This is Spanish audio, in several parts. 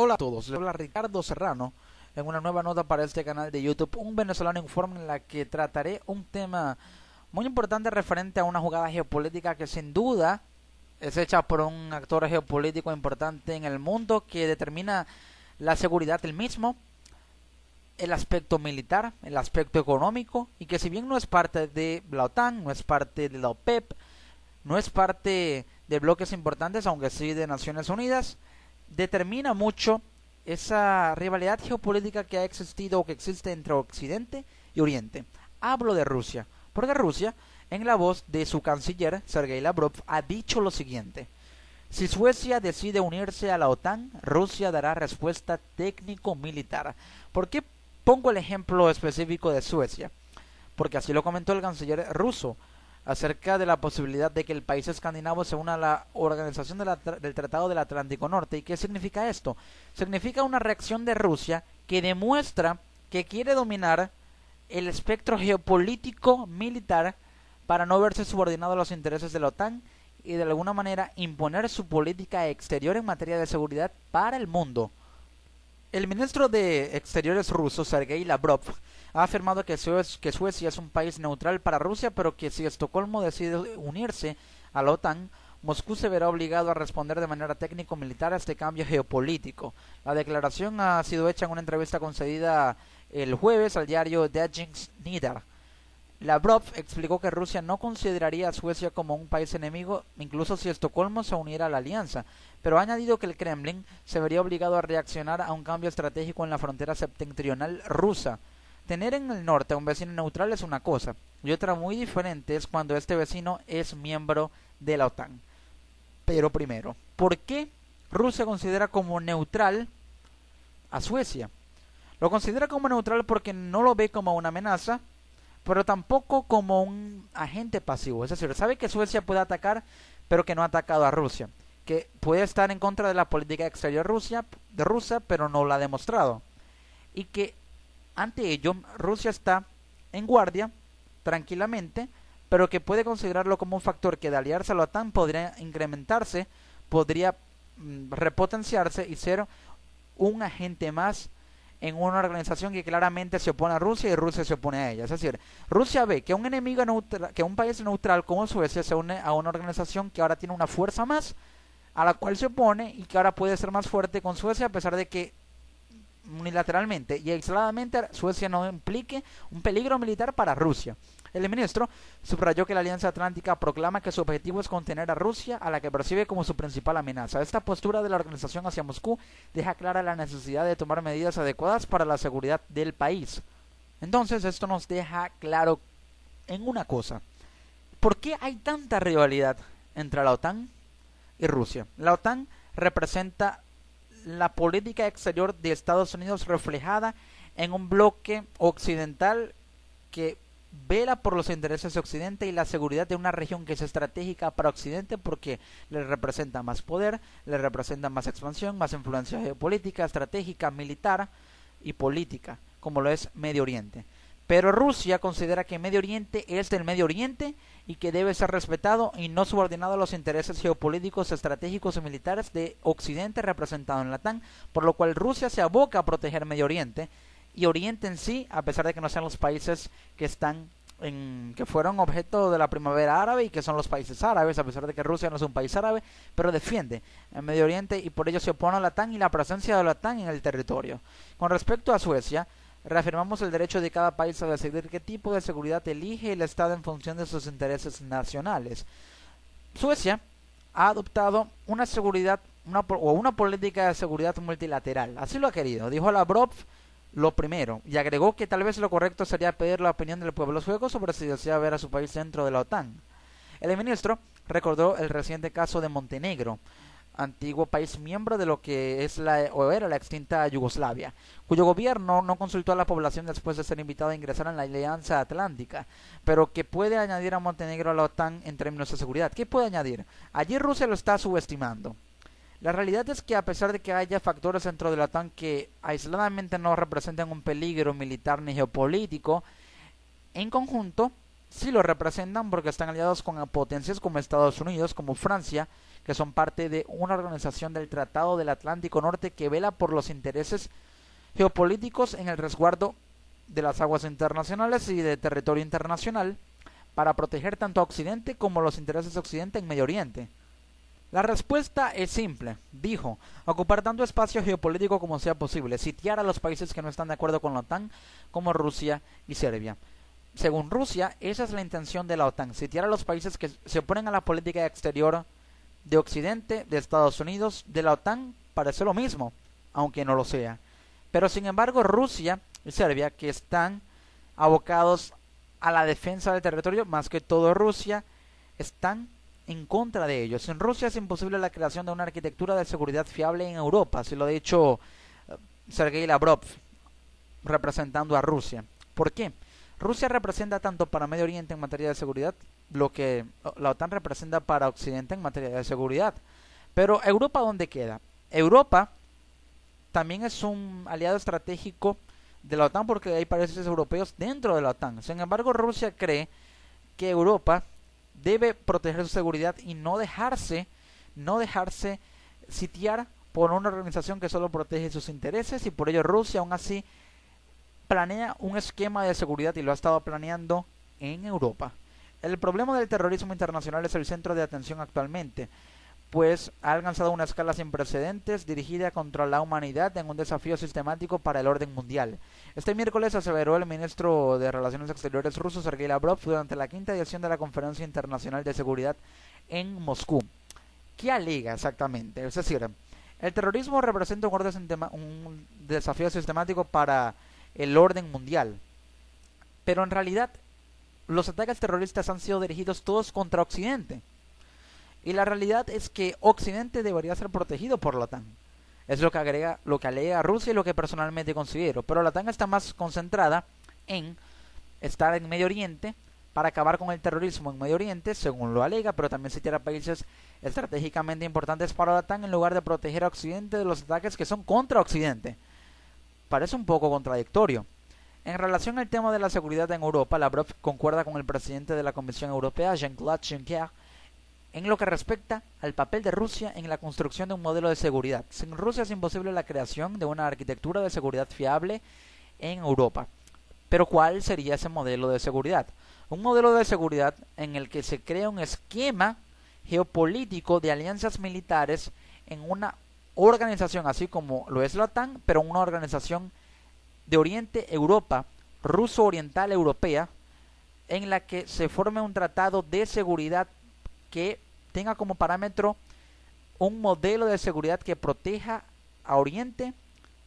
Hola a todos, les habla Ricardo Serrano en una nueva nota para este canal de YouTube, Un Venezolano Informa, en la que trataré un tema muy importante referente a una jugada geopolítica que sin duda es hecha por un actor geopolítico importante en el mundo que determina la seguridad del mismo, el aspecto militar, el aspecto económico, y que si bien no es parte de la OTAN, no es parte de la OPEP, no es parte de bloques importantes, aunque sí de Naciones Unidas, determina mucho esa rivalidad geopolítica que ha existido o que existe entre Occidente y Oriente. Hablo de Rusia, porque Rusia, en la voz de su canciller, Sergei Lavrov, ha dicho lo siguiente: si Suecia decide unirse a la OTAN, Rusia dará respuesta técnico-militar. ¿Por qué pongo el ejemplo específico de Suecia? Porque así lo comentó el canciller ruso acerca de la posibilidad de que el país escandinavo se una a la organización del Tratado del Atlántico Norte. ¿Y qué significa esto? Significa una reacción de Rusia que demuestra que quiere dominar el espectro geopolítico militar para no verse subordinado a los intereses de la OTAN y de alguna manera imponer su política exterior en materia de seguridad para el mundo. El ministro de Exteriores ruso, Sergei Lavrov, ha afirmado que Suecia es un país neutral para Rusia, pero que si Estocolmo decide unirse a la OTAN, Moscú se verá obligado a responder de manera técnico-militar a este cambio geopolítico. La declaración ha sido hecha en una entrevista concedida el jueves al diario Dagens Nyheter. Lavrov explicó que Rusia no consideraría a Suecia como un país enemigo, incluso si Estocolmo se uniera a la alianza, pero ha añadido que el Kremlin se vería obligado a reaccionar a un cambio estratégico en la frontera septentrional rusa. Tener en el norte a un vecino neutral es una cosa, y otra muy diferente es cuando este vecino es miembro de la OTAN. Pero primero, ¿por qué Rusia considera como neutral a Suecia? Lo considera como neutral porque no lo ve como una amenaza, pero tampoco como un agente pasivo. Es decir, sabe que Suecia puede atacar, pero que no ha atacado a Rusia, que puede estar en contra de la política exterior rusa, pero no la ha demostrado, y que ante ello Rusia está en guardia tranquilamente, pero que puede considerarlo como un factor que de aliarse a la OTAN podría incrementarse, podría repotenciarse y ser un agente más en una organización que claramente se opone a Rusia y Rusia se opone a ella. Es decir, Rusia ve que un enemigo neutral, que un país neutral como Suecia se une a una organización que ahora tiene una fuerza más, a la cual se opone y que ahora puede ser más fuerte con Suecia, a pesar de que unilateralmente y aisladamente Suecia no implique un peligro militar para Rusia. El ministro subrayó que la Alianza Atlántica proclama que su objetivo es contener a Rusia, a la que percibe como su principal amenaza. Esta postura de la organización hacia Moscú deja clara la necesidad de tomar medidas adecuadas para la seguridad del país. Entonces, esto nos deja claro en una cosa: ¿por qué hay tanta rivalidad entre la OTAN y Rusia? La OTAN representa la política exterior de Estados Unidos reflejada en un bloque occidental que vela por los intereses de Occidente y la seguridad de una región que es estratégica para Occidente porque le representa más poder, le representa más expansión, más influencia geopolítica, estratégica, militar y política, como lo es Medio Oriente. Pero Rusia considera que Medio Oriente es del Medio Oriente y que debe ser respetado y no subordinado a los intereses geopolíticos, estratégicos y militares de Occidente representado en la OTAN, por lo cual Rusia se aboca a proteger Medio Oriente y Oriente en sí, a pesar de que no sean los países que fueron objeto de la primavera árabe y que son los países árabes, a pesar de que Rusia no es un país árabe, pero defiende el Medio Oriente y por ello se opone a la OTAN y la presencia de la OTAN en el territorio. Con respecto a Suecia, reafirmamos el derecho de cada país a decidir qué tipo de seguridad elige el Estado en función de sus intereses nacionales. Suecia ha adoptado una política de seguridad multilateral, así lo ha querido, dijo Lavrov lo primero, y agregó que tal vez lo correcto sería pedir la opinión del pueblo sueco sobre si desea ver a su país dentro de la OTAN. El ministro recordó el reciente caso de Montenegro, antiguo país miembro de lo que era la extinta Yugoslavia, cuyo gobierno no consultó a la población después de ser invitado a ingresar en la Alianza Atlántica, pero que puede añadir a Montenegro a la OTAN en términos de seguridad. ¿Qué puede añadir? Allí Rusia lo está subestimando. La realidad es que a pesar de que haya factores dentro de la OTAN que aisladamente no representan un peligro militar ni geopolítico, en conjunto sí lo representan porque están aliados con potencias como Estados Unidos, como Francia, que son parte de una organización del Tratado del Atlántico Norte que vela por los intereses geopolíticos en el resguardo de las aguas internacionales y de territorio internacional para proteger tanto a Occidente como los intereses de Occidente en Medio Oriente. La respuesta es simple, dijo, ocupar tanto espacio geopolítico como sea posible, sitiar a los países que no están de acuerdo con la OTAN como Rusia y Serbia. Según Rusia, esa es la intención de la OTAN, sitiar a los países que se oponen a la política exterior de Occidente, de Estados Unidos, de la OTAN, parece lo mismo, aunque no lo sea. Pero sin embargo Rusia y Serbia, que están abocados a la defensa del territorio, más que todo Rusia, están en contra de ellos. En Rusia es imposible la creación de una arquitectura de seguridad fiable en Europa, se lo ha dicho Sergei Lavrov, representando a Rusia. ¿Por qué? Rusia representa tanto para Medio Oriente en materia de seguridad lo que la OTAN representa para Occidente en materia de seguridad. Pero ¿Europa dónde queda? Europa también es un aliado estratégico de la OTAN porque hay países europeos dentro de la OTAN. Sin embargo, Rusia cree que Europa debe proteger su seguridad y no dejarse sitiar por una organización que solo protege sus intereses, y por ello Rusia aún así planea un esquema de seguridad y lo ha estado planeando en Europa. El problema del terrorismo internacional es el centro de atención actualmente, pues ha alcanzado una escala sin precedentes dirigida contra la humanidad en un desafío sistemático para el orden mundial. Este miércoles aseveró el ministro de Relaciones Exteriores ruso Sergei Lavrov durante la quinta edición de la Conferencia Internacional de Seguridad en Moscú. ¿Qué alega exactamente? Es decir, el terrorismo representa un desafío sistemático para el orden mundial, pero en realidad los ataques terroristas han sido dirigidos todos contra Occidente. Y la realidad es que Occidente debería ser protegido por la OTAN. Es lo que alega Rusia y lo que personalmente considero. Pero la OTAN está más concentrada en estar en Medio Oriente para acabar con el terrorismo en Medio Oriente, según lo alega, pero también sitiar a países estratégicamente importantes para la OTAN en lugar de proteger a Occidente de los ataques que son contra Occidente. Parece un poco contradictorio. En relación al tema de la seguridad en Europa, Lavrov concuerda con el presidente de la Comisión Europea, Jean-Claude Juncker, en lo que respecta al papel de Rusia en la construcción de un modelo de seguridad. Sin Rusia es imposible la creación de una arquitectura de seguridad fiable en Europa. Pero ¿cuál sería ese modelo de seguridad? Un modelo de seguridad en el que se crea un esquema geopolítico de alianzas militares en una organización así como lo es la OTAN, pero una organización de Oriente Europa, ruso-oriental europea, en la que se forme un tratado de seguridad que tenga como parámetro un modelo de seguridad que proteja a Oriente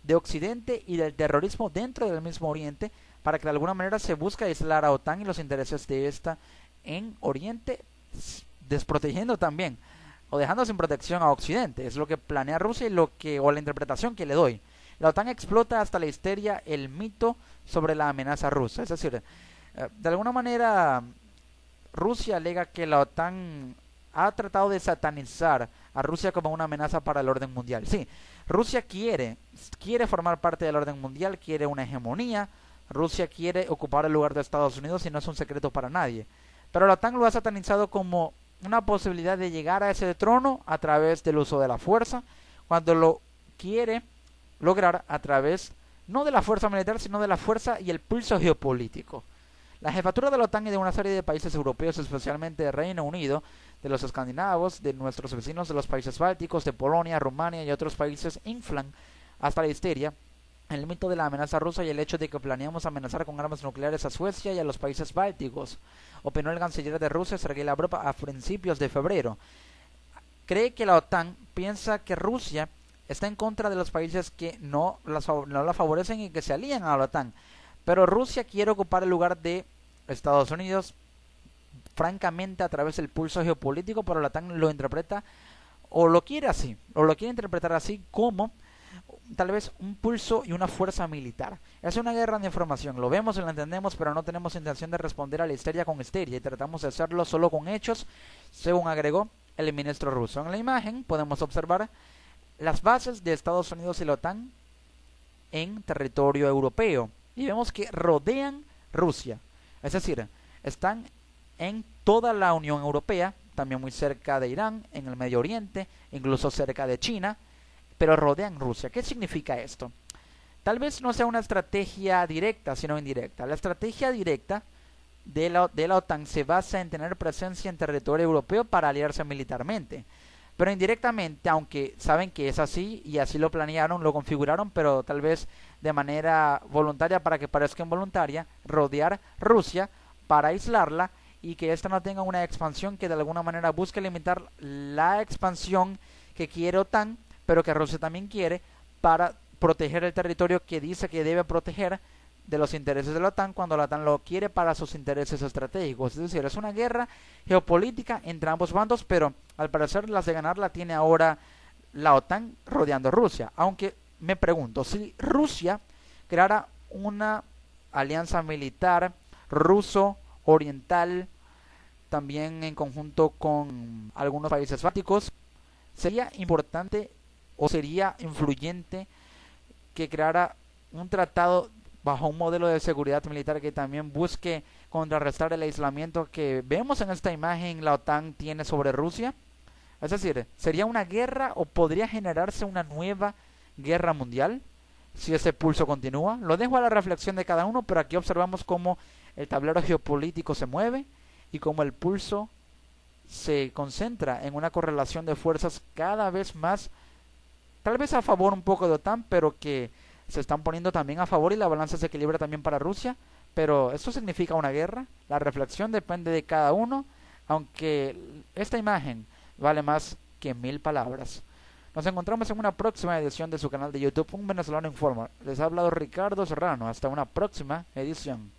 de Occidente y del terrorismo dentro del mismo Oriente, para que de alguna manera se busque aislar a OTAN y los intereses de esta en Oriente, desprotegiendo también o dejando sin protección a Occidente. Es lo que planea Rusia y o la interpretación que le doy. La OTAN explota hasta la histeria el mito sobre la amenaza rusa. Es decir, de alguna manera Rusia alega que la OTAN ha tratado de satanizar a Rusia como una amenaza para el orden mundial. Sí, Rusia quiere formar parte del orden mundial, quiere una hegemonía. Rusia quiere ocupar el lugar de Estados Unidos y no es un secreto para nadie. Pero la OTAN lo ha satanizado como una posibilidad de llegar a ese trono a través del uso de la fuerza, cuando lo quiere lograr a través no de la fuerza militar, sino de la fuerza y el pulso geopolítico. La jefatura de la OTAN y de una serie de países europeos, especialmente de Reino Unido, de los escandinavos, de nuestros vecinos de los países bálticos, de Polonia, Rumania y otros países, inflan hasta la histeria el mito de la amenaza rusa y el hecho de que planeamos amenazar con armas nucleares a Suecia y a los países bálticos, opinó el canciller de Rusia, Sergei Lavrov, a principios de febrero. Cree que la OTAN piensa que Rusia está en contra de los países que no la favorecen y que se alían a la OTAN. Pero Rusia quiere ocupar el lugar de Estados Unidos, francamente a través del pulso geopolítico, pero la OTAN lo interpreta o lo quiere así, o lo quiere interpretar así como tal vez un pulso y una fuerza militar. Es una guerra de información, lo vemos y lo entendemos, pero no tenemos intención de responder a la histeria con histeria y tratamos de hacerlo solo con hechos, según agregó el ministro ruso. En la imagen podemos observar las bases de Estados Unidos y la OTAN en territorio europeo y vemos que rodean Rusia, es decir, están en toda la Unión Europea, también muy cerca de Irán, en el Medio Oriente, incluso cerca de China, pero rodean Rusia. ¿Qué significa esto? Tal vez no sea una estrategia directa, sino indirecta. La estrategia directa de la OTAN se basa en tener presencia en territorio europeo para aliarse militarmente. Pero indirectamente, aunque saben que es así y así lo planearon, lo configuraron, pero tal vez de manera voluntaria para que parezca involuntaria, rodear Rusia para aislarla y que ésta no tenga una expansión que de alguna manera busque limitar la expansión que quiere OTAN, pero que Rusia también quiere, para proteger el territorio que dice que debe proteger de los intereses de la OTAN cuando la OTAN lo quiere para sus intereses estratégicos. Es decir, es una guerra geopolítica entre ambos bandos, pero al parecer las de ganar la tiene ahora la OTAN rodeando Rusia. Aunque me pregunto, si Rusia creara una alianza militar ruso-oriental, también en conjunto con algunos países bálticos, sería importante o sería influyente que creara un tratado bajo un modelo de seguridad militar que también busque contrarrestar el aislamiento que vemos en esta imagen la OTAN tiene sobre Rusia. Es decir, ¿sería una guerra o podría generarse una nueva guerra mundial si ese pulso continúa? Lo dejo a la reflexión de cada uno, pero aquí observamos cómo el tablero geopolítico se mueve y cómo el pulso se concentra en una correlación de fuerzas cada vez más, tal vez a favor un poco de OTAN, pero que se están poniendo también a favor y la balanza se equilibra también para Rusia. Pero ¿esto significa una guerra? La reflexión depende de cada uno, aunque esta imagen vale más que 1000 palabras. Nos encontramos en una próxima edición de su canal de YouTube, Un Venezolano Informa. Les ha hablado Ricardo Serrano. Hasta una próxima edición.